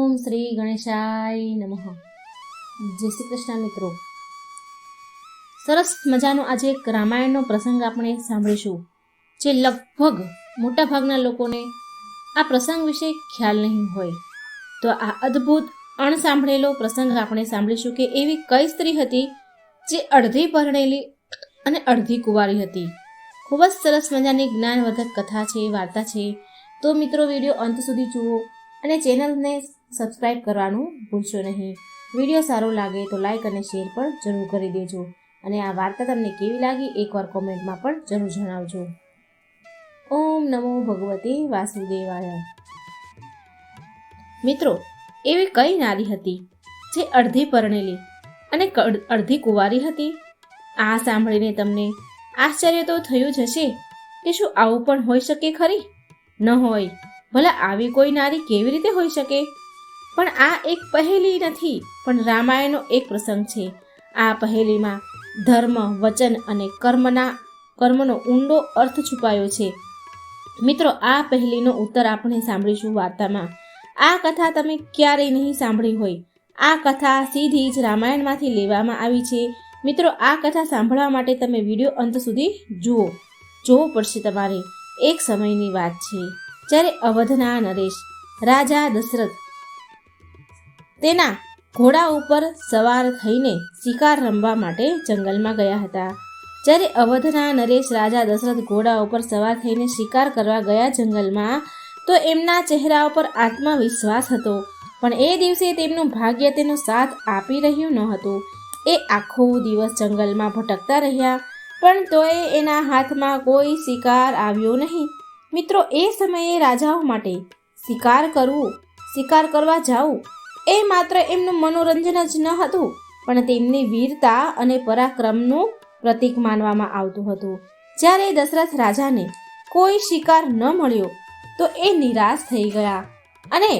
ઓમ શ્રી ગણેશાય નમઃ. જય શ્રી કૃષ્ણ મિત્રો. સરસ મજાનો આજે એક રામાયણનો પ્રસંગ આપણે સાંભળીશું, જે લગભગ મોટાભાગના લોકોને આ પ્રસંગ વિશે ખ્યાલ નહીં હોય. તો આ અદ્ભુત અણસાંભળેલો પ્રસંગ આપણે સાંભળીશું કે એવી કઈ સ્ત્રી હતી જે અડધી પરણેલી અને અડધી કુંવારી હતી. ખૂબ જ સરસ મજાની જ્ઞાનવર્ધક કથા છે, વાર્તા છે. તો મિત્રો, વિડીયો અંત સુધી જુઓ અને ચેનલને સબસ્ક્રાઈબ કરવાનું ભૂલશો નહીં. વિડીયો સારો લાગે તો લાઈક અને શેર પણ જરૂર કરી દેજો. અને આ વાર્તા તમને કેવી લાગી એકવાર કોમેન્ટમાં પણ જરૂર જણાવજો. ઓમ નમો ભગવતે વાસુદેવાય. મિત્રો, એવી કઈ નારી હતી જે અડધી પરણેલી અને અડધી કુંવારી હતી? આ સાંભળીને તમને આશ્ચર્ય તો થયું જ હશે કે શું આવું પણ હોઈ શકે ખરી? ન હોય. ભલા આવી કોઈ નારી કેવી રીતે હોઈ શકે? પણ આ એક પહેલી નથી, પણ રામાયણનો એક પ્રસંગ છે. આ પહેલીમાં ધર્મ, વચન અને કર્મનો ઊંડો અર્થ છુપાયો છે. મિત્રો, આ પહેલીનો ઉત્તર આપણે સાંભળીશું વાર્તામાં. આ કથા તમે ક્યારેય નહીં સાંભળી હોય. આ કથા સીધી જ રામાયણમાંથી લેવામાં આવી છે. મિત્રો, આ કથા સાંભળવા માટે તમે વિડીયો અંત સુધી જોવું પડશે તમારે. એક સમયની વાત છે જ્યારે અવધના નરેશ રાજા દશરથ તેના ઘોડા ઉપર સવાર થઈને શિકાર રમવા માટે જંગલમાં ગયા હતા. જ્યારે અવધના નરેશ રાજા દશરથ ઘોડા ઉપર સવાર થઈને શિકાર કરવા ગયા જંગલમાં, તો એમના ચહેરા ઉપર આત્મવિશ્વાસ હતો. પણ એ દિવસે તેમનું ભાગ્ય તેનો સાથ આપી રહ્યું ન હતું. એ આખો દિવસ જંગલમાં ભટકતા રહ્યા, પણ તોય એના હાથમાં કોઈ શિકાર આવ્યો નહીં. મિત્રો, એ સમયે રાજાઓ માટે શિકાર કરવા જાવું એ માત્ર એમનું મનોરંજન જ ન હતું, પણ તેમની વીરતા અને પરાક્રમનું પ્રતીક માનવામાં આવતું હતું. જ્યારે દશરથ રાજાને કોઈ શિકાર ન મળ્યો તો એ નિરાશ થઈ ગયા અને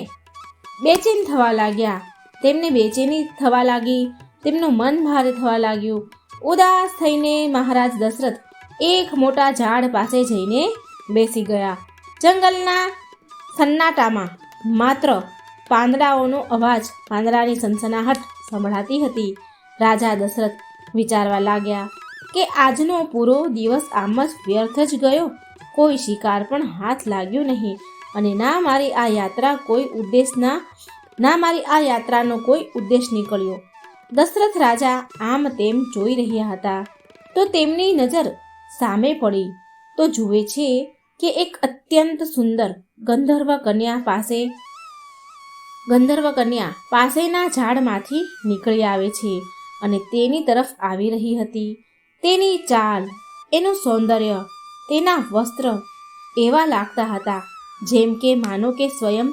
બેચેન થવા લાગ્યા. તેમને બેચેની થવા લાગી, તેમનું મન ભારે થવા લાગ્યું. ઉદાસ થઈને મહારાજ દશરથ એક મોટા ઝાડ પાસે જઈને બેસી ગયા. જંગલના સન્નાટામાં માત્ર પાંદડાઓનો અવાજ, પાંદડાની સનસનાહટ સંભળાતી હતી. રાજા દશરથ વિચારવા લાગ્યા કે આજનો પૂરો દિવસ આમ જ વ્યર્થ જ ગયો. કોઈ શિકાર પણ હાથ લાગ્યો નહીં અને ના મારી આ યાત્રાનો કોઈ ઉદ્દેશ નીકળ્યો. દશરથ રાજા આમ તેમ જોઈ રહ્યા હતા તો તેમની નજર સામે પડી તો જુએ છે કે એક અત્યંત સુંદર ગંધર્વ કન્યા પાસેના ઝાડમાંથી નીકળી આવે છે અને તેની તરફ આવી રહી હતી. તેની ચાલ, એનું સૌંદર્ય, તેના વસ્ત્ર એવા લાગતા હતા જેમ કે માનો કે સ્વયં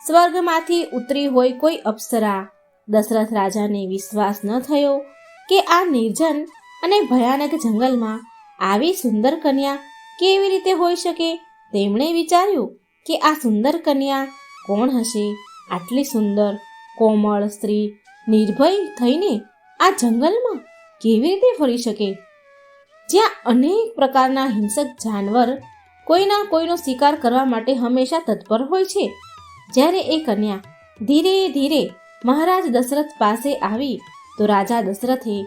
સ્વર્ગમાંથી ઉતરી હોય કોઈ અપ્સરા. દશરથ રાજાને વિશ્વાસ ન થયો કે આ નિર્જન અને ભયાનક જંગલમાં આવી સુંદર કન્યા કેવી રીતે હોઈ શકે. તેમણે વિચાર્યું કે આ સુંદર કન્યા કોણ હશે? આટલી સુંદર કોમળ સ્ત્રી નિર્ભય થઈને આ જંગલમાં કેવી રીતે ફરી શકે, જ્યાં અનેક પ્રકારના હિંસક જાનવર કોઈના કોઈનો શિકાર કરવા માટે હંમેશા તત્પર હોય છે. જ્યારે એ કન્યા ધીરે ધીરે મહારાજ દશરથ પાસે આવી તો રાજા દશરથે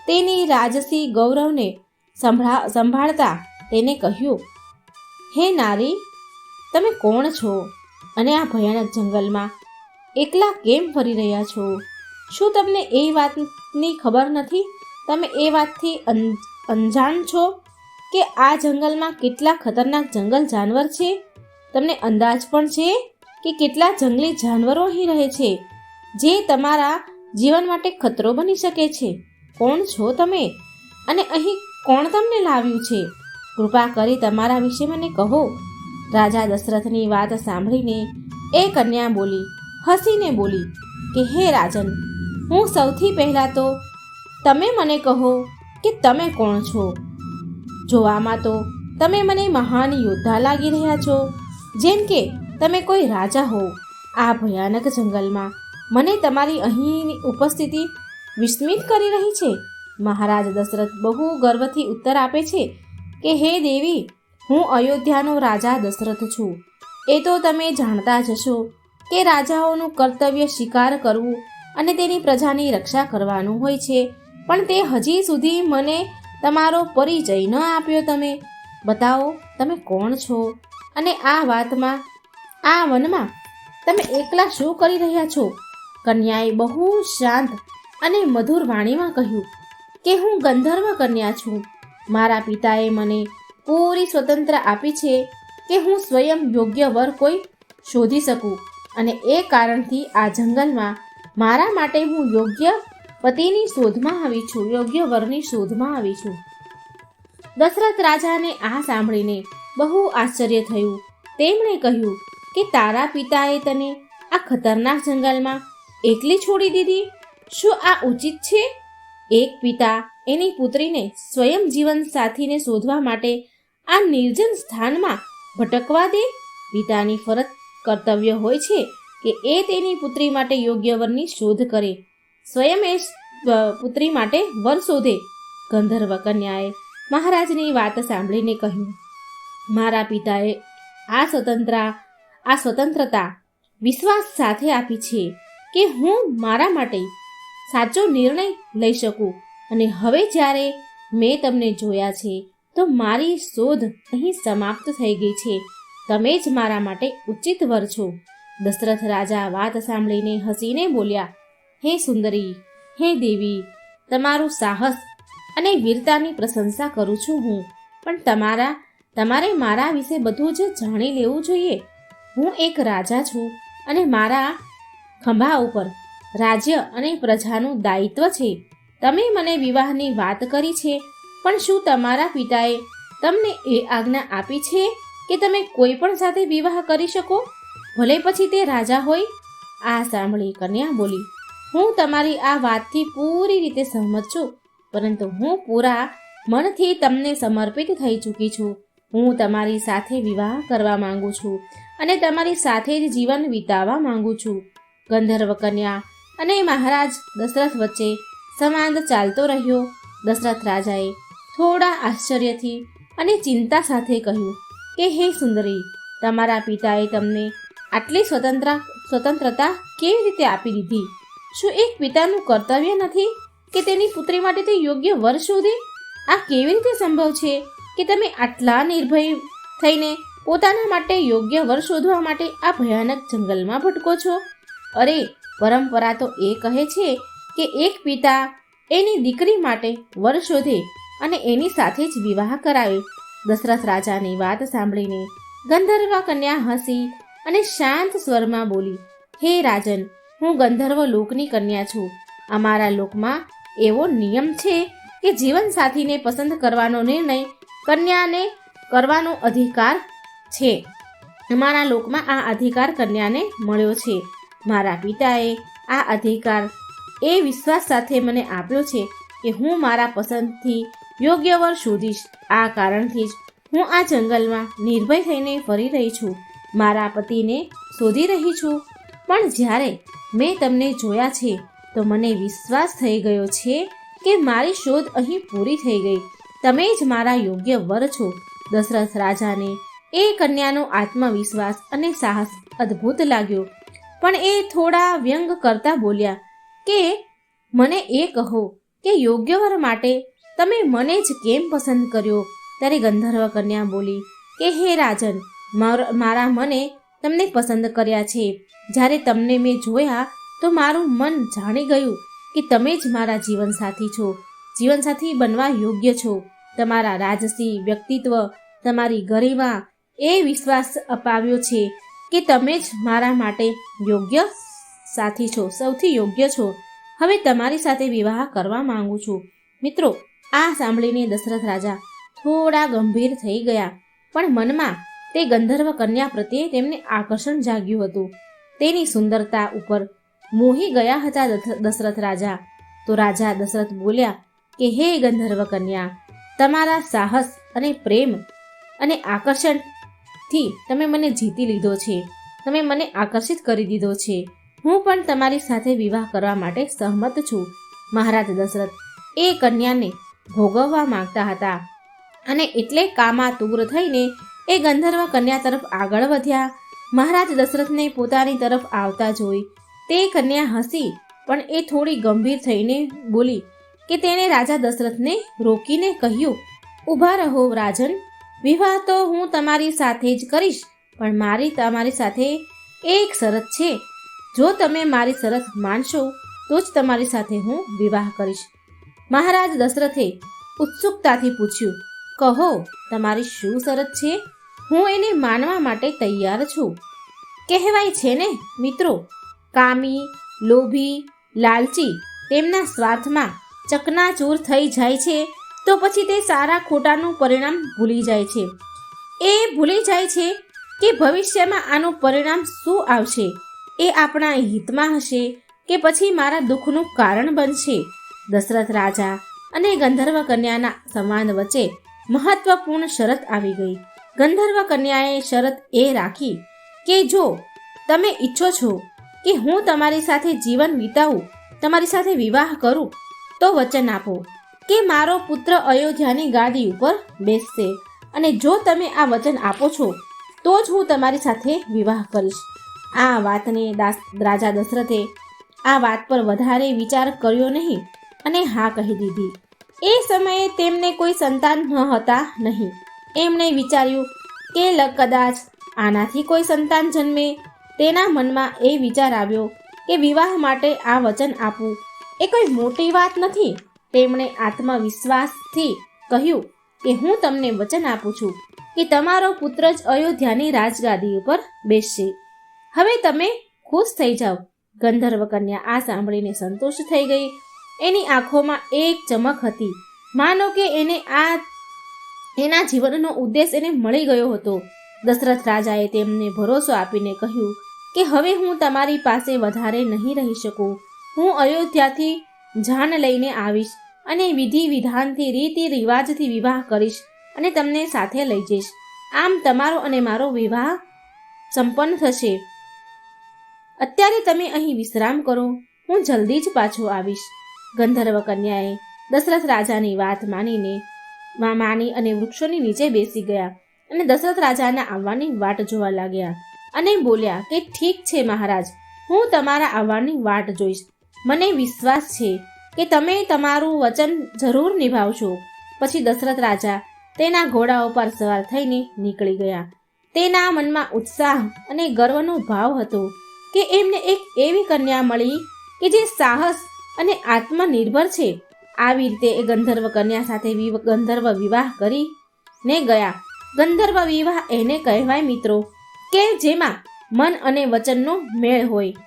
તેની રાજસી ગૌરવને સંભાળતા તેને કહ્યું, હે નારી, તમે કોણ છો અને આ ભયાનક જંગલમાં એકલા કેમ ફરી રહ્યા છો? શું તમને એ વાતની ખબર નથી? તમે એ વાતથી અજાણ છો કે આ જંગલમાં કેટલા ખતરનાક જંગલ જાનવર છે? તમને અંદાજ પણ છે કે કેટલા જંગલી જાનવરો અહીં રહે છે જે તમારા જીવન માટે ખતરો બની શકે છે? કોણ છો તમે અને અહીં કોણ તમને લાવ્યું છે? કૃપા કરી તમારા વિશે મને કહો. રાજા દશરથની વાત સાંભળીને એ કન્યા હસીને બોલી કે હે રાજન, હું સૌથી પહેલાં તો તમે મને કહો કે તમે કોણ છો? જોવામાં તો તમે મને મહાન યોદ્ધા લાગી રહ્યા છો, જેમ કે તમે કોઈ રાજા હો. આ ભયાનક જંગલમાં મને તમારી અહીંની ઉપસ્થિતિ વિસ્મિત કરી રહી છે. મહારાજ દશરથ બહુ ગર્વથી ઉત્તર આપે છે કે હે દેવી, હું અયોધ્યાનો રાજા દશરથ છું. એ તો તમે જાણતા જ છો કે રાજાઓનું કર્તવ્ય શિકાર કરવું અને તેની પ્રજાની રક્ષા કરવાનું હોય છે, પણ તે હજી સુધી મને તમારો પરિચય ન આપ્યો. તમે બતાવો તમે કોણ છો, અને આ વનમાં તમે એકલા શું કરી રહ્યા છો? કન્યાએ બહુ શાંત અને મધુર વાણીમાં કહ્યું કે હું ગંધર્વ કન્યા છું. મારા પિતાએ મને પૂરી સ્વતંત્ર આપી છે કે હું સ્વયં યોગ્ય વર કોઈ શોધી શકું, અને એ કારણથી આ જંગલમાં મારા માટે હું યોગ્ય પતિની શોધમાં આવી છું, યોગ્ય વરની શોધમાં આવી છું. દશરથ રાજાને આ સાંભળીને બહુ આશ્ચર્ય થયું. તેમણે કહ્યું કે તારા પિતાએ તને આ ખતરનાક જંગલમાં એકલી છોડી દીધી. શું આ ઉચિત છે? એક પિતા એની પુત્રીને સ્વયં જીવન સાથીને શોધવા માટે આ નિર્જન સ્થાનમાં ભટકવા દે? પિતાની ફરજ કર્તવ્ય હોય છે કે એ તેની પુત્રી માટે યોગ્ય વરની શોધ કરે, સ્વયં એ પુત્રી માટે વર શોધે. ગંધર્વ કન્યાએ મહારાજની વાત સાંભળીને કહ્યું, મારા પિતાએ આ સ્વતંત્રતા વિશ્વાસ સાથે આપી છે કે હું મારા માટે સાચો નિર્ણય લઈ શકું, અને હવે જ્યારે મેં તમને જોયા છે તો મારી શોધ અહીં સમાપ્ત થઈ ગઈ છે. તમે જ મારા માટે ઉચિત વર છો. દશરથ રાજા વાત સાંભળીને હસીને બોલ્યા, હે સુંદરી, હે દેવી, તમારું સાહસ અને વીરતાની પ્રશંસા કરું છું હું, પણ તમારે મારા વિશે બધું જ જાણી લેવું જોઈએ. હું એક રાજા છું અને મારા ખંભા ઉપર રાજ્ય અને પ્રજાનું દાયિત્વ છે. તમે મને વિવાહની વાત કરી છે, પણ શું તમારા પિતાએ તમને એ આજ્ઞા આપી છે કે તમે કોઈ પણ સાથે વિવાહ કરી શકો, ભલે પછી તે રાજા હોય? આ સાંભળી કન્યા બોલી, હું તમારી આ વાતથી પૂરી રીતે સહમત છું, પરંતુ હું પૂરા મનથી તમને સમર્પિત થઈ ચૂકી છું. હું તમારી સાથે વિવાહ કરવા માંગુ છું અને તમારી સાથે જ જીવન વિતાવવા માંગુ છું. ગંધર્વ કન્યા અને મહારાજ દશરથ વચ્ચે સંવાદ ચાલતો રહ્યો. દશરથ રાજાએ થોડા આશ્ચર્યથી અને ચિંતા સાથે કહ્યું કે હે સુંદરી, તમારા પિતાએ તમને આટલી સ્વતંત્રતા કેવી રીતે આપી દીધી? શું એક પિતાનું કર્તવ્ય નથી કે તેની પુત્રી માટે તે યોગ્ય વર શોધે? આ કેવી રીતે સંભવ છે કે તમે આટલા નિર્ભય થઈને પોતાના માટે યોગ્ય વર શોધવા માટે આ ભયાનક જંગલમાં ભટકો છો? અરે, પરંપરા તો એ કહે છે કે એક પિતા એની દીકરી માટે વર શોધે અને એની સાથે જ વિવાહ કરાવે. દશરથ રાજાની વાત સાંભળીને ગંધર્વ કન્યા હસી અને શાંત સ્વરમાં બોલી, હે રાજન, હું ગંધર્વ લોકની કન્યા છું. અમારા લોકમાં એવો નિયમ છે કે જીવન સાથીને પસંદ કરવાનો નિર્ણય કન્યાને કરવાનો અધિકાર છે. અમારા લોકમાં આ અધિકાર કન્યાને મળ્યો છે. મારા પિતાએ આ અધિકાર એ વિશ્વાસ સાથે મને આપ્યો છે કે હું મારા પસંદથી યોગ્ય વર શોધીશ. આ કારણથી જ હું આ જંગલમાં નિર્ભય થઈને ફરી રહી છું, મારા પતિને શોધી રહી છું. પણ જ્યારે મેં તમને જોયા છે તો મને વિશ્વાસ થઈ ગયો છે કે મારી શોધ અહીં પૂરી થઈ ગઈ. તમે જ મારા યોગ્ય વર છો. દશરથ રાજાને એ કન્યાનો આત્મવિશ્વાસ અને સાહસ અદ્ભુત લાગ્યો, પણ એ થોડા વ્યંગ કરતા બોલ્યા કે મને એ કહો કે યોગ્ય વર માટે તમે મને જ કેમ પસંદ કર્યો? ત્યારે ગંધર્વ કન્યા બોલી કે હે રાજન, મારા મને તમને પસંદ કર્યા છે. જ્યારે તમને મેં જોયા તો મારું મન જાણી ગયું કે તમે જ મારા જીવનસાથી છો, જીવનસાથી બનવા યોગ્ય છો. તમારા રાજસી વ્યક્તિત્વ, તમારી ગરિમા એ વિશ્વાસ અપાવ્યો છે કે તમે જ મારા માટે યોગ્ય સાથી છો, સૌથી યોગ્ય છો. હવે તમારી સાથે વિવાહ કરવા માંગુ છું. મિત્રો, આ સાંભળીને દશરથ રાજા થોડા ગંભીર થઈ ગયા, પણ મનમાં તે ગંધર્વ કન્યા પ્રત્યે તેમને આકર્ષણ જાગ્યું હતું. તેની સુંદરતા ઉપર મોહી ગયા હતા દશરથ રાજા. તો રાજા દશરથ બોલ્યા કે હે ગંધર્વ કન્યા, તમારા સાહસ અને પ્રેમ અને આકર્ષણથી તમે મને જીતી લીધો છે, તમે મને આકર્ષિત કરી દીધો છે. હું પણ તમારી સાથે વિવાહ કરવા માટે સહમત છું. મહારાજ દશરથ એ કન્યાને ભોગવવા માંગતા હતા અને એટલે કામાતુર થઈને એ ગંધર્વ કન્યા તરફ આગળ વધ્યા. મહારાજ દશરથને પોતાની તરફ આવતા જોઈ તે કન્યા હસી, પણ એ થોડી ગંભીર થઈને બોલી કે તેણે રાજા દશરથને રોકીને કહ્યું, ઊભા રહો રાજન, વિવાહ તો હું તમારી સાથે જ કરીશ, પણ મારી તમારી સાથે એક શરત છે. જો તમે મારી શરત માનશો તો જ તમારી સાથે હું વિવાહ કરીશ. મહારાજ દશરથે ઉત્સુકતાથી પૂછ્યું, કહો તમારી શું શરત છે? હું એને માનવા માટે તૈયાર છું. કહેવાય છે ને મિત્રો, કામી, લોભી, લાલચી તેમના સ્વાર્થમાં ચકનાચૂર થઈ જાય છે તો પછી તે સારા ખોટાનું પરિણામ ભૂલી જાય છે. એ ભૂલી જાય છે કે ભવિષ્યમાં આનું પરિણામ શું આવશે, એ આપણા હિતમાં હશે કે પછી મારા દુઃખનું કારણ બનશે. દશરથ રાજા અને ગંધર્વ કન્યાના સંવાદ વચ્ચે મહત્વપૂર્ણ શરત આવી ગઈ. ગંધર્વ કન્યાએ શરત એ રાખી કે જો તમે ઈચ્છો છો કે હું તમારી સાથે જીવન વિતાવું, તમારી સાથે વિવાહ કરું, તો વચન આપો કે મારો પુત્ર અયોધ્યાની ગાદી ઉપર બેસશે, અને જો તમે આ વચન આપો છો તો જ હું તમારી સાથે વિવાહ કરીશ. આ વાતને રાજા દશરથે આ વાત પર વધારે વિચાર કર્યો નહીં અને હા કહી દીધી. એ સમયે તેમને કોઈ સંતાન હતા નહીં. એમણે વિચાર્યું કે કદાચ આનાથી કોઈ સંતાન જન્મે. તેના મનમાં એ વિચાર આવ્યો કે વિવાહ માટે આ વચન આપવું એ કોઈ મોટી વાત નથી. તેમણે આત્મવિશ્વાસથી કહ્યું કે હું તમને વચન આપું છું કે તમારો પુત્ર જ અયોધ્યાની રાજગાદી ઉપર બેસશે. હવે તમે ખુશ થઈ જાઓ. ગંધર્વ કન્યા આ સાંભળીને સંતુષ્ટ થઈ ગઈ. એની આંખોમાં એક ચમક હતી, માનો કે એના જીવનનો ઉદ્દેશ એને મળી ગયો હતો. દશરથ રાજાએ તેમને ભરોસો આપીને કહ્યું કે હવે હું તમારી પાસે વધારે નહીં રહી શકું. હું અયોધ્યાથી જાન લઈને આવીશ અને વિધિ વિધાનથી રીતિ રિવાજથી વિવાહ કરીશ અને તમને સાથે લઈ જઈશ. આમ તમારો અને મારો વિવાહ સંપન્ન થશે. અત્યારે તમે અહીં વિશ્રામ કરો, હું જલ્દી જ પાછો આવીશ. ગંધર્વ કન્યાએ દશરથ રાજાની વાત માની અને વૃક્ષોની નીચે બેસી ગયા અને દશરથ રાજાના આવવાની વાટ જોવા લાગ્યા અને બોલ્યા કે ઠીક છે મહારાજ, હું તમારા આવવાની વાટ જોઈશ. મને વિશ્વાસ છે કે તમે તમારું વચન જરૂર નિભાવશો. પછી દશરથ રાજા તેના ઘોડા ઉપર સવાર થઈને નીકળી ગયા. તેના મનમાં ઉત્સાહ અને ગર્વનો ભાવ હતો કે એમને એક એવી કન્યા મળી કે જે સાહસ અને આત્મનિર્ભર છે. આવી રીતે એ ગંધર્વ કન્યા સાથે ગંધર્વ વિવાહ કરીને ગયા. ગંધર્વ વિવાહ એને કહેવાય મિત્રો કે જેમાં મન અને વચનનો મેળ હોય.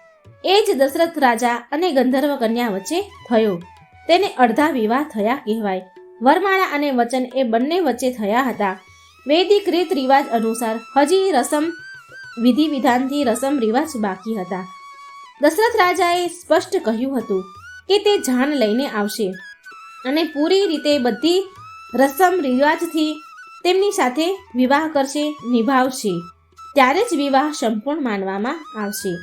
એ જ દશરથ રાજા અને ગંધર્વ કન્યા વચ્ચે થયો. તેને અડધા વિવાહ થયા કહેવાય. વરમાળા અને વચન એ બંને વચ્ચે થયા હતા. વૈદિક રીત રિવાજ અનુસાર હજી વિધિ વિધાનથી રસમ રિવાજ બાકી હતા. દશરથ રાજાએ સ્પષ્ટ કહ્યું હતું કે તે જાન લઈને આવશે અને પૂરી રીતે બધી રસમ રિવાજથી તેમની સાથે વિવાહ કરશે, નિભાવશે. ત્યારે જ વિવાહ સંપૂર્ણ માનવામાં આવશે.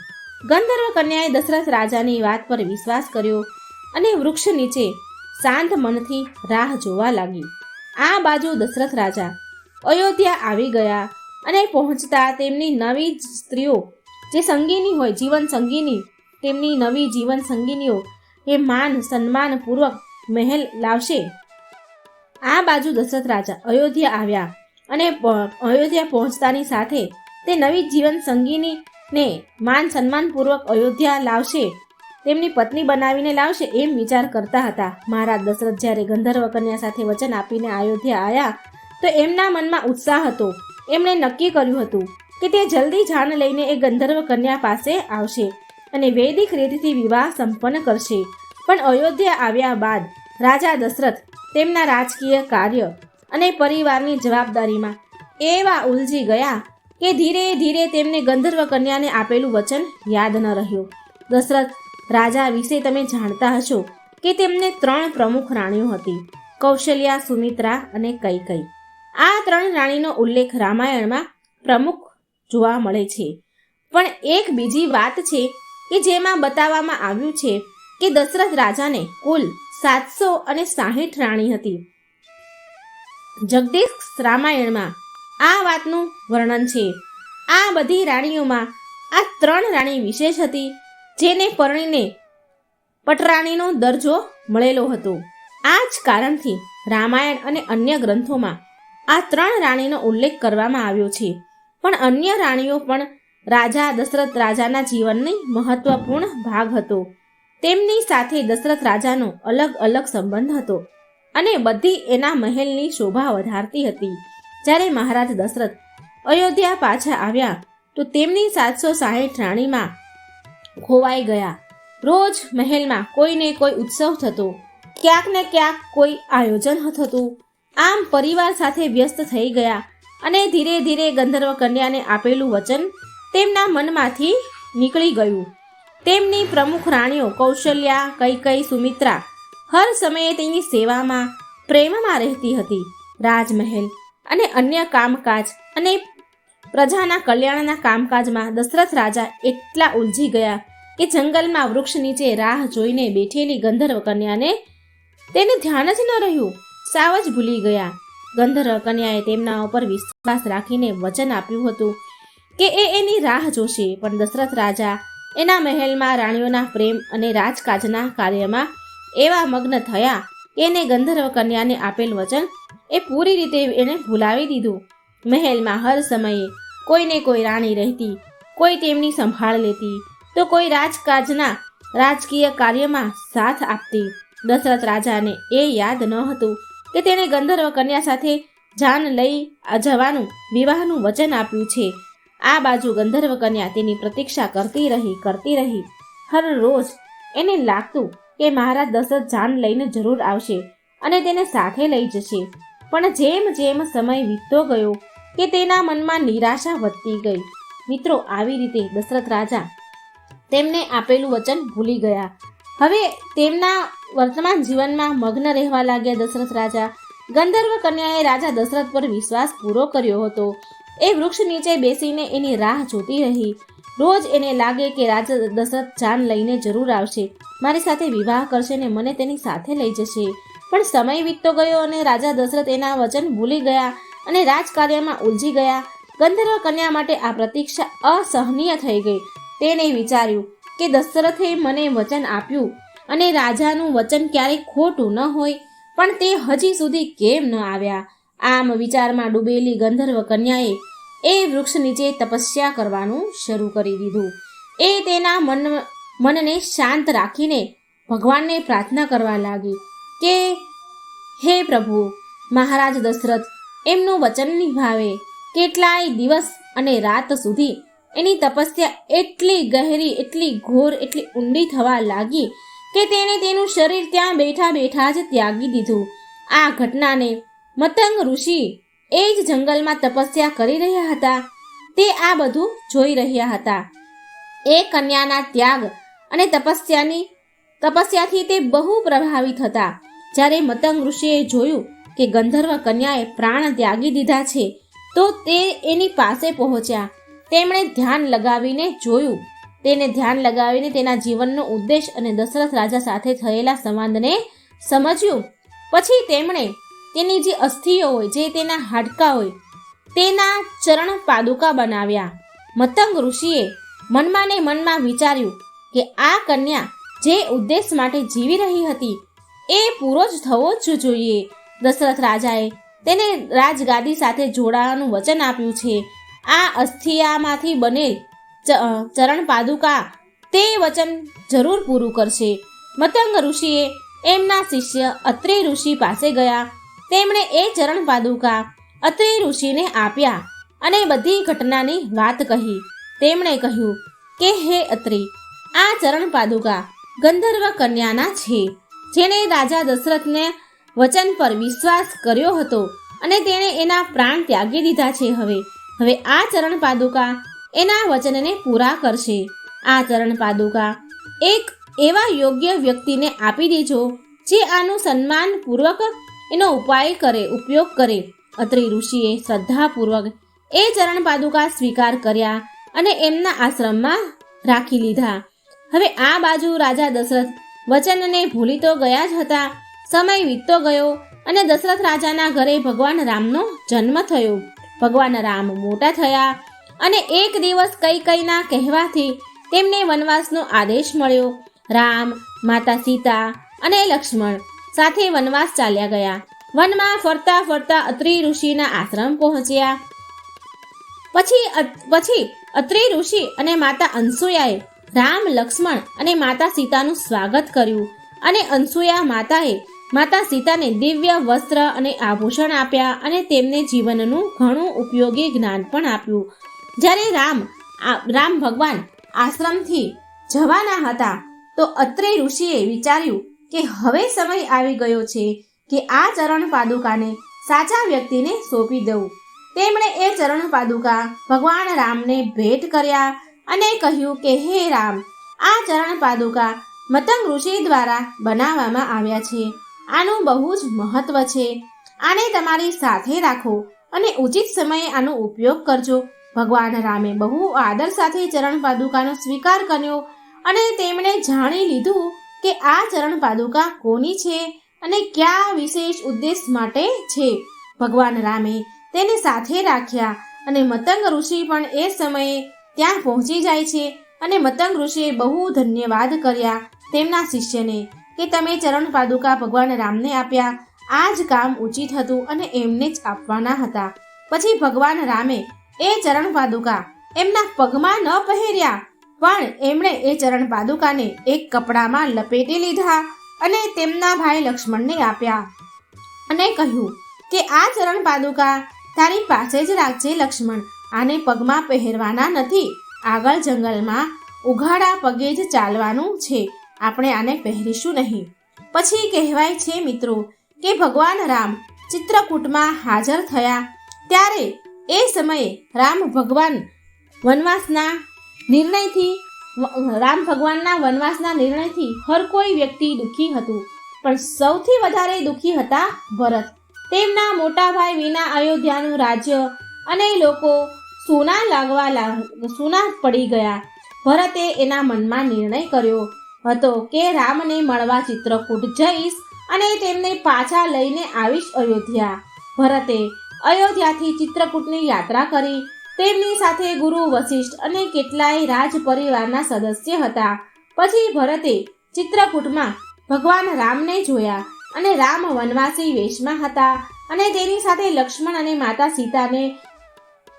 ગંધર્વ કન્યાએ દશરથ રાજાની વાત પર વિશ્વાસ કર્યો અને વૃક્ષ નીચે શાંત મનથી રાહ જોવા લાગી. આ બાજુ દશરથ રાજા અયોધ્યા આવી ગયા અને પહોંચતા તેમની નવી સ્ત્રીઓ જે સંગીની હોય, જીવન સંગીની, તેમની નવી જીવન સંગીનીઓ એ માન સન્માન પૂર્વક મહેલ લાવશે. આ બાજુ દશરથ રાજા અયોધ્યા આવ્યા અને અયોધ્યા પહોંચતાની સાથે તે નવી જીવન સંગીનીને માન સન્માન પૂર્વક અયોધ્યા લાવશે, તેમની પત્ની બનાવીને લાવશે એમ વિચાર કરતા હતા. મહારાજ દશરથ જ્યારે ગંધર્વ કન્યા સાથે વચન આપીને અયોધ્યા આવ્યા તો એમના મનમાં ઉત્સાહ હતો. એમણે નક્કી કર્યું હતું કે તે જલ્દી જાન લઈને એ ગંધર્વ કન્યા પાસે આવશે અને વૈદિક રીતથી વિવાહ સંપન્ન કરશે. પણ અયોધ્યા આવ્યા બાદ રાજા દશરથ તેમના રાજકીય કાર્ય અને પરિવારની જવાબદારીમાં એવા ઉલઝી ગયા કે ધીરે ધીરે તેમને ગંધર્વ કન્યાને આપેલું વચન યાદ ન રહ્યું. દશરથ રાજા વિશે તમે જાણતા હશો કે તેમને 3 પ્રમુખ રાણીઓ હતી, કૌશલ્યા, સુમિત્રા અને કૈકેયી. આ 3 રાણીનો ઉલ્લેખ રામાયણમાં પ્રમુખ જોવા મળે છે. પણ એક બીજી વાત છે કે જેમાં બતાવવામાં આવ્યું છે કે દશરથ રાજાને કુલ 760 રાણી હતી. જગદીશ રામાયણમાં આ વાતનું વર્ણન છે. આ બધી રાણીઓમાં આ 3 રાણી વિશેષ હતી, જેને પરણીને પટરાણીનો દરજ્જો મળેલો હતો. આ જ કારણથી રામાયણ અને અન્ય ગ્રંથોમાં આ 3 રાણીનો ઉલ્લેખ કરવામાં આવ્યો છે. પણ અન્ય રાણીઓ પણ રાજા દશરથ રાજાના જીવનની મહત્વપૂર્ણ ભાગ હતો. તેમની સાથે દશરથ રાજાનો અલગ અલગ સંબંધ હતો અને બધી એના મહેલની શોભા વધારતી હતી. જ્યારે મહારાજ દશરથ અયોધ્યા પાછા આવ્યા તો તેમની 760 રાણીમાં ખોવાઈ ગયા. રોજ મહેલમાં કોઈને કોઈ ઉત્સવ થતો, ક્યાંક ને ક્યાંક કોઈ આયોજન થતું. આમ પરિવાર સાથે વ્યસ્ત થઈ ગયા અને ધીરે ધીરે ગંધર્વ કન્યાને આપેલું વચન તેમના મનમાંથી નીકળી ગયું. તેમની પ્રમુખ રાણીઓ કૌશલ્યા, કૈકેયી, સુમિત્રા હર સમયે તેની સેવામાં પ્રેમમાં રહેતી હતી. રાજમહેલ અને અન્ય કામકાજ અને પ્રજાના કલ્યાણના કામકાજમાં દશરથ રાજા એટલા ઉલઝી ગયા કે જંગલમાં વૃક્ષ નીચે રાહ જોઈને બેઠેલી ગંધર્વ કન્યાને તેને ધ્યાન જ ન રહ્યું. સાવ જ ભૂલી ગયા. ગંધર્વ કન્યાએ તેમના ઉપર વિશ્વાસ રાખીને વચન આપ્યું હતું કે એની રાહ જોશે. પણ દશરથ રાજા એના મહેલમાં રાણીઓના પ્રેમ અને રાજકાજના કાર્યમાં એવા મગ્ન થયા કે એને ગંધર્વ કન્યાને આપેલ વચન એ પૂરી રીતે એને ભૂલાવી દીધું. મહેલમાં હર સમયે કોઈને કોઈ રાણી રહેતી, કોઈ તેમની સંભાળ લેતી, તો કોઈ રાજકાજના રાજકીય કાર્યમાં સાથ આપતી. દશરથ રાજાને એ યાદ ન હતું કે તેણે ગંધર્વ કન્યા સાથે જાન લઈ જવાનું વિવાહનું વચન આપ્યું છે. આ બાજુ ગંધર્વ કન્યા તેની પ્રતીક્ષા કરતી રહી. હર રોજ એને લાગતું કે મહારાજ દશરથ જાન લઈને જરૂર આવશે અને તેને સાથે લઈ જશે. પણ જેમ જેમ સમય વીતતો ગયો કે તેના મનમાં નિરાશા વધતી ગઈ. મિત્રો, આવી રીતે દશરથ રાજા તેમને આપેલું વચન ભૂલી ગયા. હવે તેમના વર્તમાન જીવનમાં મગ્ન રહેવા લાગ્યા દશરથ રાજા. ગંધર્વ કન્યાએ રાજા દશરથ પર વિશ્વાસ પૂરો કર્યો હતો. એ વૃક્ષ નીચે બેસીને એની રાહ જોતી રહી. રોજ એને લાગે કે રાજા દશરથ જાન લઈને જરૂર આવશે, મારી સાથે વિવાહ કરશે ને મને તેની સાથે લઈ જશે. પણ સમય વીતતો ગયો અને રાજા દશરથ એના વચન ભૂલી ગયા અને રાજકાર્યમાં ઉલઝી ગયા. ગંધર્વ કન્યા માટે આ પ્રતીક્ષા અસહનીય થઈ ગઈ. તેણે વિચાર્યું કે દશરથે મને વચન આપ્યું અને રાજાનું વચન ક્યારેય ખોટું ન હોય, પણ તે હજી સુધી કેમ ન આવ્યા? આમ વિચારમાં ડૂબેલી ગંધર્વ કન્યાએ એ વૃક્ષ નીચે તપસ્યા કરવાનું શરૂ કરી દીધું. એ તેના મનને શાંત રાખીને ભગવાનને પ્રાર્થના કરવા લાગી કે હે પ્રભુ, મહારાજ દશરથ એમનું વચન નિભાવે. કેટલાય દિવસ અને રાત સુધી એની તપસ્યા એટલી ગહેરી, એટલી ઘોર, એટલી ઊંડી થવા લાગી કે તેણે તેનું શરીર ત્યાં બેઠા બેઠા જ ત્યાગી દીધું. આ ઘટનાને મતંગ ઋષિ એ જ જંગલમાં તપસ્યા કરી રહ્યા હતા. તે આ બધું જોઈ રહ્યા હતા. એ કન્યાના ત્યાગ અને તપસ્યાથી તે બહુ પ્રભાવિત હતા. જ્યારે મતંગ ઋષિએ જોયું કે ગંધર્વ કન્યાએ પ્રાણ ત્યાગી દીધા છે તો તે એની પાસે પહોંચ્યા. તેમણે ધ્યાન લગાવીને જોયું. તેને ધ્યાન લગાવીને તેના જીવનનો ઉદ્દેશ અને દશરથ રાજા સાથે થયેલા સંવાદને સમજ્યું. પછી તેમણે તેની જે અસ્થિઓ હોય, જે તેના હાડકાં હોય, તેના ચરણ પાદુકા બનાવ્યા. મતંગ ઋષિએ મનમાં ને મનમાં વિચાર્યું કે આ કન્યા જે ઉદ્દેશ માટે જીવી રહી હતી એ પૂરો જ થવો જ જોઈએ. દશરથ રાજાએ તેને રાજગાદી સાથે જોડાવાનું વચન આપ્યું છે. આ અસ્થિયામાંથી બનેલ ચરણ પાદુકા તે વચન જરૂર પૂરું કરશે. મતંગ ઋષિએ એમના શિષ્ય અત્રિ ઋષિ પાસે ગયા. તેમણે એ ચરણ પાદુકા અત્રિ ઋષિને આપ્યા અને બધી ઘટનાની વાત કહી. તેમણે કહ્યું કે હે અત્રિ, આ ચરણ પાદુકા ગંધર્વ કન્યાના છે, જેણે રાજા દશરથને વચન પર વિશ્વાસ કર્યો હતો અને તેણે એના પ્રાણ ત્યાગી દીધા છે. હવે આ ચરણ પાદુકા એના વચનને પૂરા કરશે. આ ચરણ પાદુકા એક એવા યોગ્ય વ્યક્તિને આપી દેજો જે આનું સન્માનપૂર્વક એનો ઉપયોગ કરે. અત્રિ ઋષિએ શ્રદ્ધાપૂર્વક એ ચરણ પાદુકા સ્વીકાર કર્યા અને એમના આશ્રમમાં રાખી લીધા. હવે આ બાજુ રાજા દશરથ વચનને ભૂલી તો ગયા જ હતા. સમય વીતતો ગયો અને દશરથ રાજાના ઘરે ભગવાન રામનો જન્મ થયો. ભગવાન રામ મોટા થયા અને એક દિવસ કૈકેયીના કહેવાથી તેમને વનવાસનો આદેશ મળ્યો. રામ, માતા સીતા અને લક્ષ્મણ સાથે વનવાસ ચાલ્યા ગયા. વનમાં ફરતા ફરતા અત્રિ ઋષિના આશ્રમ પહોંચ્યા. પછી અત્રિ ઋષિ અને માતા અનસૂયાએ રામ, લક્ષ્મણ અને માતા સીતાનું સ્વાગત કર્યું. અને અનસૂયા માતાએ માતા સીતાને દિવ્ય વસ્ત્ર અને આભૂષણ આપ્યા અને તેમને જીવનનું ઘણું ઉપયોગી જ્ઞાન પણ આપ્યું. જ્યારે રામ ભગવાન આશ્રમથી જવાના હતા તો અત્રિ ઋષિએ વિચાર્યું કે હવે સમય આવી ગયો છે કે આ ચરણ પાદુકાને સાચા વ્યક્તિને સોંપી દઉં. તેમણે એ ચરણ પાદુકા ભગવાન રામને ભેટ કર્યા અને કહ્યું કે હે રામ, આ ચરણ પાદુકા મતંગ ઋષિ દ્વારા બનાવવામાં આવ્યા છે. આનું બહુ જ મહત્વ છે. આને તમારી સાથે રાખો અને ઉચિત સમયે આનો ઉપયોગ કરજો. ભગવાન રામે બહુ આદર સાથે ચરણ પાદુકાનો સ્વીકાર કર્યો અને તેમણે જાણી લીધું કે આ ચરણ પાદુકા કોની છે અને કયા વિશેષ ઉદ્દેશ માટે છે. ભગવાન રામે તેને સાથે રાખ્યા અને મતંગ ઋષિ પણ એ સમયે ત્યાં પહોંચી જાય છે. અને મતંગ ઋષિએ બહુ ધન્યવાદ કર્યા તેમના શિષ્યને કે તમે ચરણ પાદુકા ભગવાન રામને આપ્યા. આ જ કામ ઉચિત હતું અને એમને જ આપવાના હતા. પછી ભગવાન રામે એ ચરણ પાદુકા એમના પગમાં ન પહેર્યા, પણ એમણે એ ચરણ પાદુકાને એક કપડામાં લપેટી લીધા અને તેમના ભાઈ લક્ષ્મણને આપ્યા અને કહ્યું કે આ ચરણ પાદુકા તારી પાસે જ રાખજે લક્ષ્મણ. આને પગમાં પહેરવાના નથી. આગળ જંગલમાં ઉઘાડા પગે જ ચાલવાનું છે. આપણે આને પહેરીશું નહીં. પછી કહેવાય છે મિત્રો કે ભગવાન રામ ચિત્રકૂટમાં હાજર થયા ત્યારે એ સમયે રામ ભગવાનના નિર્ણયથી હર કોઈ વ્યક્તિ દુઃખી હતું, પણ સૌથી વધારે દુઃખી હતા ભરત. તેમના મોટા ભાઈ વિના અયોધ્યાનું રાજ્ય અને લોકો સૂના પડી ગયા. ભરતે એના મનમાં નિર્ણય કર્યો હતો કે રામને મળવા ચિત્રકૂટ જઈશ અને તેમને પાછા લઈને આવીશ અયોધ્યા. ભરતે અયોધ્યાથી ચિત્રકૂટની યાત્રા કરી. તેમની સાથે ગુરુ વશિષ્ઠ અને કેટલાય રાજ પરિવારના સદસ્ય હતા. પછી ભરતે ચિત્રકૂટમાં ભગવાન રામને જોયા અને રામ વનવાસી વેશમાં હતા અને તેની સાથે લક્ષ્મણ અને માતા સીતાને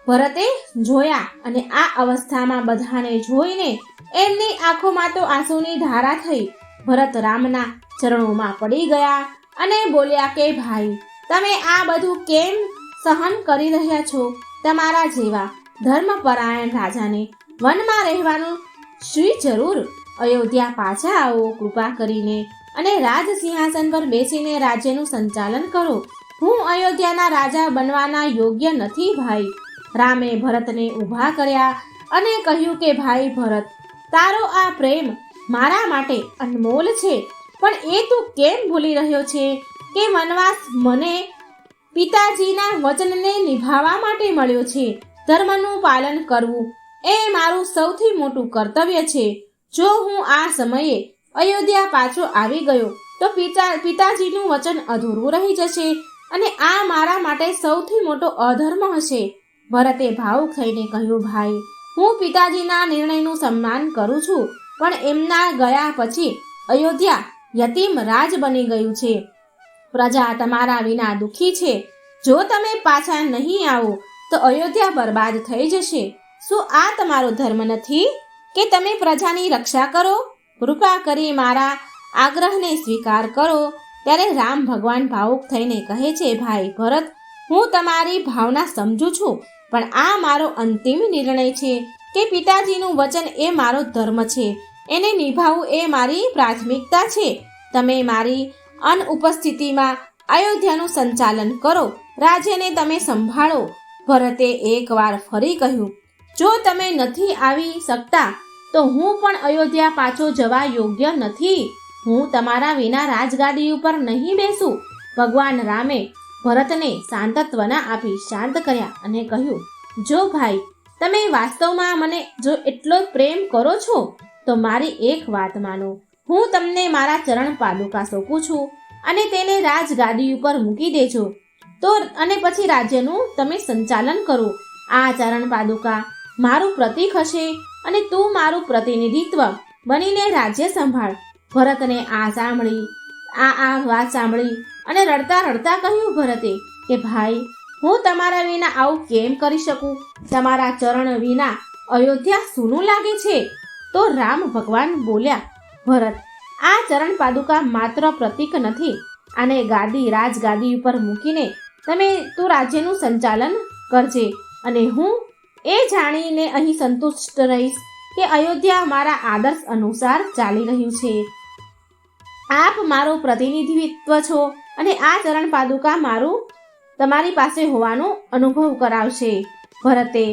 ભરતે જોયા. અને આ અવસ્થામાં બધાને જોઈને એમની આંખોમાં તો આંસુની ધારા થઈ. ભરત રામના ચરણોમાં પડી ગયા અને બોલ્યા કે ભાઈ, તમે આ બધું કેમ સહન કરી રહ્યા છો? તમારા જેવા ધર્મપરાયણ રાજાને વનમાં રહેવાનું શી જરૂર? અયોધ્યા પાછા આવો કૃપા કરીને અને રાજ સિંહાસન પર બેસીને રાજ્યનું સંચાલન કરો. હું અયોધ્યાના રાજા બનવાના યોગ્ય નથી ભાઈ. રામે ભરતને ઊભા કર્યા અને કહ્યું કે ભાઈ ભરત, તારો આ પ્રેમ મારા માટે અનમોલ છે, પણ એ તું કેમ ભૂલી રહ્યો છે કે વનવાસ મને પિતાજીના વચનને નિભાવવા માટે મળ્યો છે. ધર્મનું પાલન કરવું એ મારું સૌથી મોટું કર્તવ્ય છે. જો હું આ સમયે અયોધ્યા પાછો આવી ગયો તો પિતાજીનું વચન અધૂરું રહી જશે અને આ મારા માટે સૌથી મોટો અધર્મ હશે. ભરતે ભાવુક થઈને કહ્યું, ભાઈ, હું પિતાજીના નિર્ણયનું સન્માન કરું છું, પણ એમના ગયા પછી અયોધ્યા યતીમ રાજ બની ગયું છે. પ્રજા તમારા વિના દુઃખી છે. જો તમે પાછા નહીં આવો તો અયોધ્યા બરબાદ થઈ જશે. શું આ તમારો ધર્મ નથી કે તમે પ્રજાની રક્ષા કરો? કૃપા કરી મારા આગ્રહને સ્વીકાર કરો. ત્યારે રામ ભગવાન ભાવુક થઈને કહે છે, ભાઈ ભરત, હું તમારી ભાવના સમજુ છું, પણ આ મારો અંતિમ નિર્ણય છે કે પિતાજીનું વચન એ મારો ધર્મ છે. એને નિભાવવું એ મારી પ્રાથમિકતા છે. તમે મારી અનુપસ્થિતિમાં અયોધ્યાનું સંચાલન કરો. રાજ્યને તમે સંભાળો. ભરતે એકવાર ફરી કહ્યું, જો તમે નથી આવી શકતા તો હું પણ અયોધ્યા પાછો જવા યોગ્ય નથી. હું તમારા વિના રાજગાદી ઉપર નહીં બેસું. ભગવાન રામે ભરતને સાંત્વના આપી શાંત કર્યા અને કહ્યું, જો ભાઈ, તમે વાસ્તવમાં મને જો એટલો પ્રેમ કરો છો તો મારી એક વાત માનો. હું તમને મારા ચરણ પાદુકા સોંપું છું અને તેને રાજગાદી ઉપર મૂકી દેજો તો અને પછી રાજ્યનું તમે સંચાલન કરો. આ ચરણ પાદુકા મારું પ્રતીક હશે અને તું મારું પ્રતિનિધિત્વ બનીને રાજ્ય સંભાળ. ભરતને આ વાત સાંભળી અને રડતા રડતા કહ્યું ભરતે કે ભાઈ, હું તમારા વિના આવું કેમ કરી શકું? તમારા ચરણ વિના અયોધ્યા સૂનું લાગે છે. તો રામ ભગવાન બોલ્યા, ભરત, આ ચરણ પાદુકા માત્ર પ્રતીક નથી. આને રાજગાદી ઉપર મૂકીને તું રાજ્યનું સંચાલન કરજે અને હું એ જાણીને અહીં સંતુષ્ટ રહીશ કે અયોધ્યા મારા આદર્શ અનુસાર ચાલી રહ્યું છે. આપ મારું પ્રતિનિધિત્વ છો અને આ ચરણ પાદુકા તમારી પાસે હોવાનો અનુભવ કરાવશે. ભરતે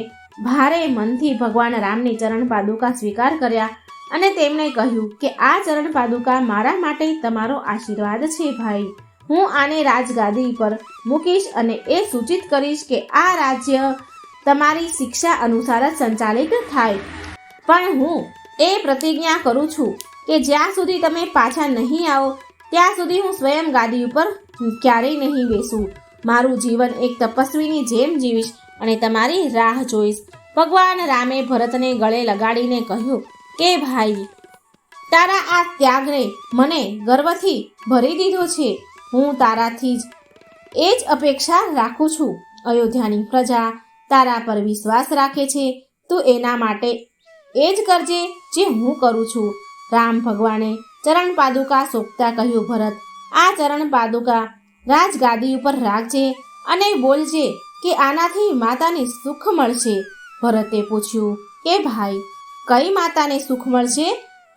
ભારે મનથી ભગવાન રામની ચરણ પાદુકા સ્વીકાર કર્યા અને તેમણે કહ્યું કે આ ચરણ પાદુકા મારા માટે તમારો આશીર્વાદ છે ભાઈ. હું આને રાજગાદી પર મૂકીશ અને એ સૂચિત કરીશ કે આ રાજ્ય તમારી શિક્ષા અનુસાર જ સંચાલિત થાય. પણ હું એ પ્રતિજ્ઞા કરું છું કે જ્યાં સુધી તમે પાછા નહીં આવો ત્યાં સુધી હું સ્વયં ગાદી ઉપર ક્યારેય નહીં બેસું. મારું જીવન એક તપસ્વીની જેમ જીવીશ અને તમારી રાહ જોઈશ. ભગવાન રામે ભરતને ગળે લગાડીને કહ્યું કે ભાઈ, તારા આ ત્યાગને મને ગર્વથી ભરી દીધો છે. હું તારાથી એ જ અપેક્ષા રાખું છું. અયોધ્યાની પ્રજા તારા પર વિશ્વાસ રાખે છે. તું એના માટે એ જ કરજે જે હું કરું છું. રામ ભગવાને ચરણ પાદુકા સોંપતા કહ્યું, ભરત, આ ચરણ પાદુકા રાજગાદી ઉપર રાખજે અને બોલજે કે આનાથી માતાને સુખ મળશે. ભરતે પૂછ્યું કે ભાઈ, કઈ માતાને સુખ મળશે?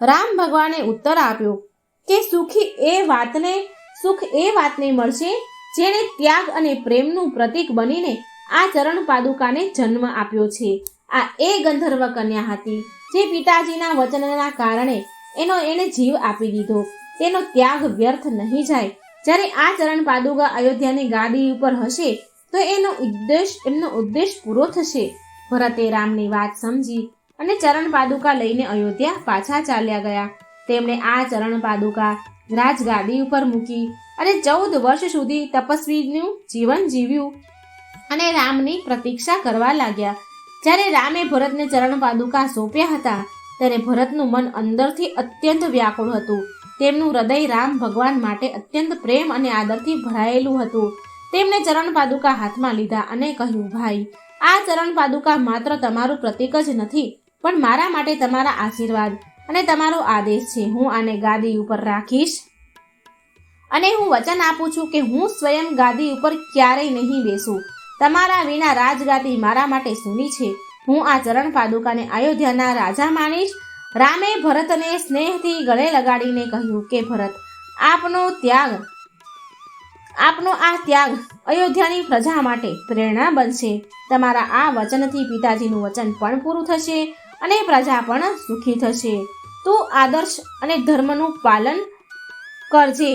રામ ભગવાને ઉત્તર આપ્યો કે સુખ એ વાતને મળશે જેણે ત્યાગ અને પ્રેમનું પ્રતીક બનીને આ ચરણ પાદુકાને જન્મ આપ્યો છે. આ એ ગંધર્વ કન્યા હતી જે પિતાજીના વચનના કારણે એણે જીવ આપી દીધો. તેનો ત્યાગ વ્યર્થ નહીં જાય. જ્યારે આ ચરણ પાદુકા અયોધ્યાની ગાદી ઉપર હશે તો એમનો ઉદ્દેશ પૂરો થશે. ભરતે રામની વાત સમજી અને ચરણ પાદુકા લઈને અયોધ્યા પાછા ચાલ્યા ગયા. તેમણે આ ચરણ પાદુકા રાજગાદી ઉપર મૂકી અને 14 વર્ષ સુધી તપસ્વીનું જીવન જીવ્યું અને રામની પ્રતીક્ષા કરવા લાગ્યા. જ્યારે રામે ભરતને ચરણ પાદુકા સોંપ્યા હતા ત્યારે ભરતનું મન અંદરથી અત્યંત વ્યાકુળ હતું. તેમનું હૃદય રામ ભગવાન માટે અત્યંત પ્રેમ અને આદરથી ભરાયેલું હતું. તેમણે ચરણ પાદુકા હાથમાં લીધા અને કહ્યું, ભાઈ, આ ચરણ પાદુકા માત્ર તમારું પ્રતીક જ નથી પણ મારા માટે તમારા આશીર્વાદ અને તમારો આદેશ છે. હું આને ગાદી ઉપર રાખીશ અને હું વચન આપું છું કે હું સ્વયં ગાદી ઉપર ક્યારેય નહીં બેસું. તમારા વિના રાજગાદી મારા માટે સૂની છે. હું આ ચરણ પાદુકાને અયોધ્યાના રાજા માનીશ. રામે ભરતને સ્નેહથી ગળે લગાડીને કહ્યું કે ભરત, આપનો આ ત્યાગ અયોધ્યાની પ્રજા માટે પ્રેરણા બનશે. તમારા આ વચનથી પિતાજીનું વચન પણ પૂરું થશે અને પ્રજા પણ સુખી થશે. તું આદર્શ અને ધર્મનું પાલન કરજે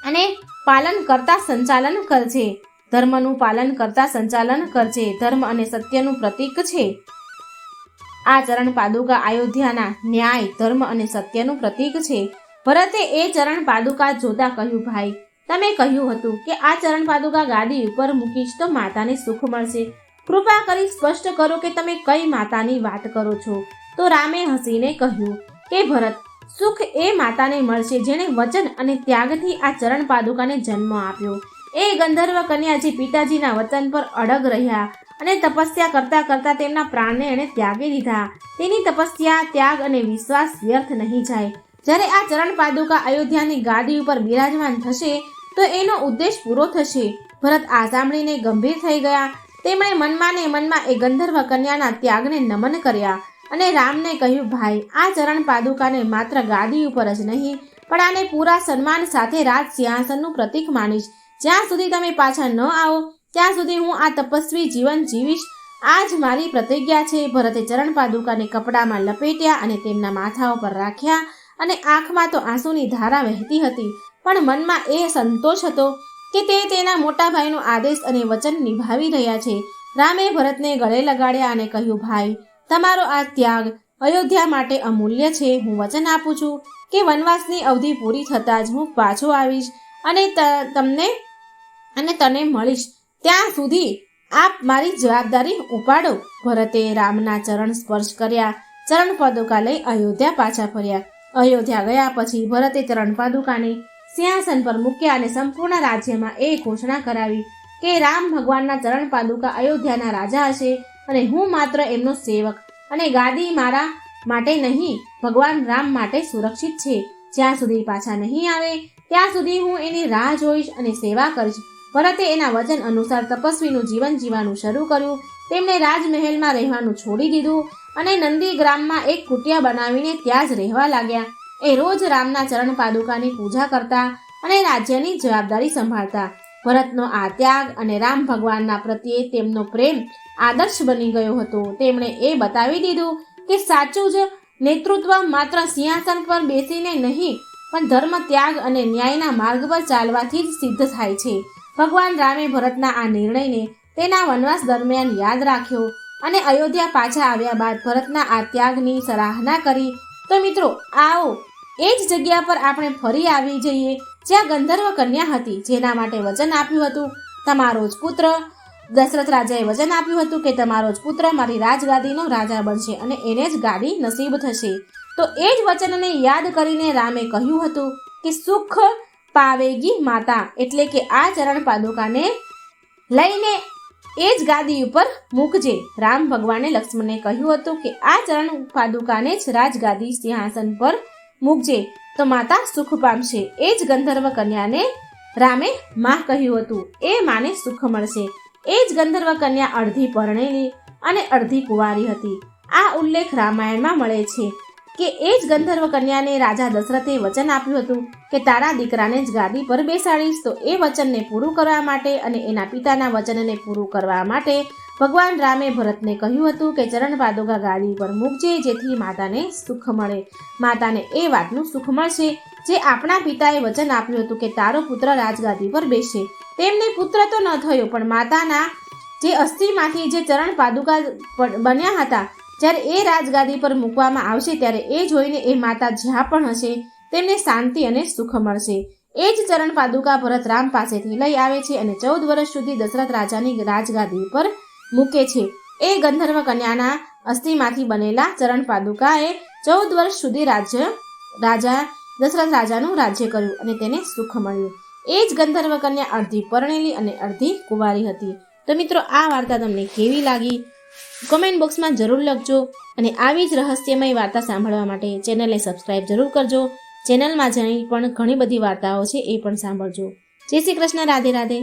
અને ધર્મનું પાલન કરતા સંચાલન કરજે. ધર્મ અને સત્યનું પ્રતીક છે આ ચરણ પાદુકા. અયોધ્યાના ન્યાય, ધર્મ અને સત્યનું પ્રતીક છે. ભરતે એ ચરણ પાદુકા જોતા કહ્યું, ભાઈ, તમે કહ્યું હતું કે આ ચરણ પાદુકા ગાદી ઉપર મૂકીશ તો માતાને સુખ મળશે. કૃપા કરી સ્પષ્ટ કરો કે તમે કઈ માતાની વાત કરો છો. તો રામે હસીને કહ્યું કે ભરત, સુખ એ માતાને મળશે જેણે વચન અને ત્યાગથી આ ચરણ પાદુકાને જન્મ આપ્યો. એ ગંધર્વ કન્યા જે પિતાજીના વચન પર અડગ રહ્યા અને તપસ્યા કરતા કરતા તેમના પ્રાણને એણે ત્યાગી દીધા. તેની તપસ્યા, ત્યાગ અને વિશ્વાસ વ્યર્થ નહીં જાય. જ્યારે આ ચરણ પાદુકા અયોધ્યાની ગાદી ઉપર બિરાજમાન થશે તો એનો ઉદ્દેશ પૂરો થશે. ભરત આ સાંભળીને ગંભીર થઈ ગયા. તેમણે મનમાં એ ગંધર્વ કન્યાના ત્યાગને નમન કર્યા અને રામને કહ્યું, ભાઈ, આ ચરણ પાદુકાને માત્ર ગાદી ઉપર જ નહીં પણ આને પૂરા સન્માન સાથે રાજ સિંહાસનનું પ્રતીક માનીશ. જ્યાં સુધી તમે પાછા ન આવો ત્યાં સુધી હું આ તપસ્વી જીવન જીવીશ. આ જ મારી પ્રતિજ્ઞા છે. ભરતે ચરણ પાદુકાને કપડામાં લપેટ્યા અને તેમના માથા ઉપર રાખ્યા અને આંખમાં તો આંસુની ધારા વહેતી હતી પણ મનમાં એ સંતોષ હતો કે તે તેના મોટા ભાઈનો આદેશ અને વચન નિભાવી રહ્યા છે. રામે ભરતને ગળે લગાડ્યા અને કહ્યું, ભાઈ, તમારો આ ત્યાગ અયોધ્યા માટે અમૂલ્ય છે. હું વચન આપું છું કે વનવાસની અવધિ પૂરી થતાં જ હું પાછો આવીશ અને તને મળીશ. ત્યાં સુધી આપ મારી જવાબદારી ઉપાડો. ભરતે રામના ચરણ સ્પર્શ કર્યા. ચરણ પાદુકા લઈ અયોધ્યા પાછા ફર્યા. અયોધ્યા ગયા પછી ભરતે ચરણ પાદુકાને સિંહાસન પર મૂક્યા અને સંપૂર્ણ રાજ્યમાં એ ઘોષણા કરાવી કે રામ ભગવાનના ચરણ પાદુકા અયોધ્યાના રાજા હશે અને હું માત્ર એમનો સેવક, અને ગાદી મારા માટે નહીં, ભગવાન રામ માટે સુરક્ષિત છે. જ્યાં સુધી પાછા નહીં આવે ત્યાં સુધી હું એની રાહ જોઈશ અને સેવા કરીશ. ભરતે એના વચન અનુસાર તપસ્વીનું જીવન જીવવાનું શરૂ કર્યું. તેમણે રાજમહેલમાં રહેવાનું છોડી દીધું અને નંદીગ્રામમાં એક કુટિયા બનાવીને ત્યાં જ રહેવા લાગ્યા. એ રોજ રામના ચરણ પાદુકાની પૂજા કરતા અને રાજ્યની જવાબદારી સંભાળતા. ભરતનો આ ત્યાગ અને રામ ભગવાનના પ્રત્યે તેમનો પ્રેમ આદર્શ બની ગયો હતો. તેમણે એ બતાવી દીધું કે સાચું જ નેતૃત્વ માત્ર સિંહાસન પર બેસીને નહીં, પણ ધર્મ, ત્યાગ અને ન્યાયના માર્ગ પર ચાલવાથી જ સિદ્ધ થાય છે. ભગવાન રામે ભરતના આ નિર્ણયને તેના વનવાસ દરમિયાન યાદ રાખ્યો અને અયોધ્યા પાછા આવ્યા બાદ ભરતના આ ત્યાગની સરાહના કરી. તો મિત્રો, આવો એ જ જગ્યા પર આપણે ફરી આવી જઈએ જ્યાં ગંધર્વ કન્યા હતી, જેના માટે વચન આપ્યું હતું તમારો જ પુત્ર. દશરથ રાજાએ વચન આપ્યું હતું કે તમારો જ પુત્ર મારી રાજગાદીનો રાજા બનશે અને એને જ ગાદી નસીબ થશે. તો એ જ વચનને યાદ કરીને રામે કહ્યું હતું કે સુખ પાવેગી માતા, એટલે કે આ ચરણ પાદુકાને લઈને એ જ ગાદી ઉપર મૂકજે. રામ ભગવાને લક્ષ્મણને કહ્યું હતું કે આ ચરણ પાદુકાને જ રાજગાદી સિંહાસન પર મૂકજે તો માતા સુખ પામશે. એ જ ગંધર્વ કન્યાને રામે માં કહ્યું હતું. એ માને સુખ મળશે. એ જ ગંધર્વ કન્યા અડધી પરણેલી અને અડધી કુંવારી હતી. આ ઉલ્લેખ રામાયણમાં મળે છે કે એ જ ગંધર્વ કન્યાને રાજા દશરથે વચન આપ્યું હતું કે તારા દીકરાને જ ગાદી પર બેસાડીશ. તો એ વચનને પૂરું કરવા માટે અને એના પિતાના વચનને પૂરું કરવા માટે ભગવાન રામે ભરતને કહ્યું હતું કે ચરણ પાદુકા ગાદી પર મૂકજે, જેથી માતાને સુખ મળે. માતાને એ વાતનું સુખ મળશે જે આપણા પિતાએ વચન આપ્યું હતું કે તારો પુત્ર રાજગાદી પર બેસશે. તેમને પુત્ર તો ન થયો, પણ માતાના જે અસ્થિમાંથી જે ચરણ પાદુકા બન્યા હતા, જ્યારે એ રાજગાદી પર મૂકવામાં આવશે ત્યારે એ જોઈને એ માતા જ્યાં પણ હશે તેમને શાંતિ અને સુખ મળશે. એ જ ચરણ પાદુકા ભરત રામ પાસેથી લઈ આવે છે અને 14 વર્ષ સુધી દશરથ રાજાની રાજગાદી પર મૂકે છે. એ ગંધર્વ કન્યાના અસ્થિમાંથી બનેલા ચરણ પાદુકાએ 14 વર્ષ સુધી રાજા દશરથ રાજાનું રાજ્ય કર્યું અને તેને સુખ મળ્યું. એ જ ગંધર્વ કન્યા અડધી પરણેલી અને અડધી કુંવારી હતી. તો મિત્રો, આ વાર્તા તમને કેવી લાગી કમેન્ટ બોક્સમાં જરૂર લખજો અને આવી જ રહસ્યમય વાર્તા સાંભળવા માટે ચેનલને સબસ્ક્રાઇબ જરૂર કરજો. ચેનલમાં જઈ પણ ઘણી બધી વાર્તાઓ છે એ પણ સાંભળજો. જય શ્રી કૃષ્ણ. રાધે રાધે.